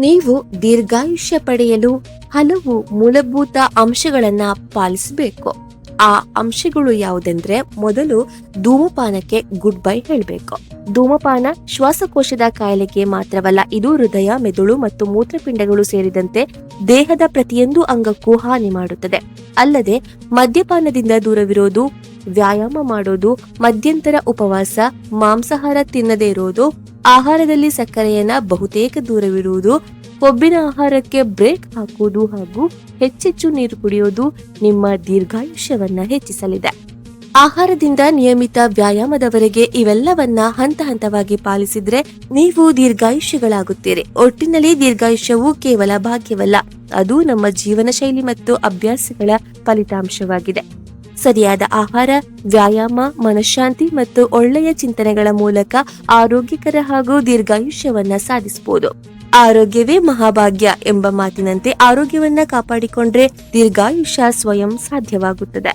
ನೀವು ದೀರ್ಘಾಯುಷ್ಯ ಪಡೆಯಲು ಹಲವು ಮೂಲಭೂತ ಅಂಶಗಳನ್ನ ಪಾಲಿಸಬೇಕು. ಆ ಅಂಶಗಳು ಯಾವುದೆಂದ್ರೆ, ಮೊದಲು ಧೂಮಪಾನಕ್ಕೆ ಗುಡ್ ಬೈ ಹೇಳಬೇಕು. ಧೂಮಪಾನ ಶ್ವಾಸಕೋಶದ ಕಾಯಿಲೆಗೆ ಮಾತ್ರವಲ್ಲ, ಇದು ಹೃದಯ, ಮೆದುಳು ಮತ್ತು ಮೂತ್ರಪಿಂಡಗಳು ಸೇರಿದಂತೆ ದೇಹದ ಪ್ರತಿಯೊಂದು ಅಂಗಕ್ಕೂ ಹಾನಿ ಮಾಡುತ್ತದೆ. ಅಲ್ಲದೆ ಮದ್ಯಪಾನದಿಂದ ದೂರವಿರೋದು, ವ್ಯಾಯಾಮ ಮಾಡೋದು, ಮಧ್ಯಂತರ ಉಪವಾಸ, ಮಾಂಸಾಹಾರ ತಿನ್ನದೇ ಇರೋದು, ಆಹಾರದಲ್ಲಿ ಸಕ್ಕರೆಯನ್ನ ಬಹುತೇಕ ದೂರವಿರುವುದು, ಕೊಬ್ಬಿನ ಆಹಾರಕ್ಕೆ ಬ್ರೇಕ್ ಹಾಕುವುದು ಹಾಗೂ ಹೆಚ್ಚೆಚ್ಚು ನೀರು ಕುಡಿಯೋದು ನಿಮ್ಮ ದೀರ್ಘಾಯುಷ್ಯವನ್ನ ಹೆಚ್ಚಿಸಲಿದೆ. ಆಹಾರದಿಂದ ನಿಯಮಿತ ವ್ಯಾಯಾಮದವರೆಗೆ ಇವೆಲ್ಲವನ್ನ ಹಂತ ಹಂತವಾಗಿ ಪಾಲಿಸಿದ್ರೆ ನೀವು ದೀರ್ಘಾಯುಷ್ಯಗಳಾಗುತ್ತೀರಿ. ಒಟ್ಟಿನಲ್ಲಿ ದೀರ್ಘಾಯುಷ್ಯವು ಕೇವಲ ಭಾಗ್ಯವಲ್ಲ, ಅದು ನಮ್ಮ ಜೀವನ ಶೈಲಿ ಮತ್ತು ಅಭ್ಯಾಸಗಳ ಫಲಿತಾಂಶವಾಗಿದೆ. ಸರಿಯಾದ ಆಹಾರ, ವ್ಯಾಯಾಮ, ಮನಃಶಾಂತಿ ಮತ್ತು ಒಳ್ಳೆಯ ಚಿಂತನೆಗಳ ಮೂಲಕ ಆರೋಗ್ಯಕರ ಹಾಗೂ ದೀರ್ಘಾಯುಷ್ಯವನ್ನ ಸಾಧಿಸಬಹುದು. ಆರೋಗ್ಯವೇ ಮಹಾಭಾಗ್ಯ ಎಂಬ ಮಾತಿನಂತೆ ಆರೋಗ್ಯವನ್ನ ಕಾಪಾಡಿಕೊಂಡ್ರೆ ದೀರ್ಘಾಯುಷ್ಯ ಸ್ವಯಂ ಸಾಧ್ಯವಾಗುತ್ತದೆ.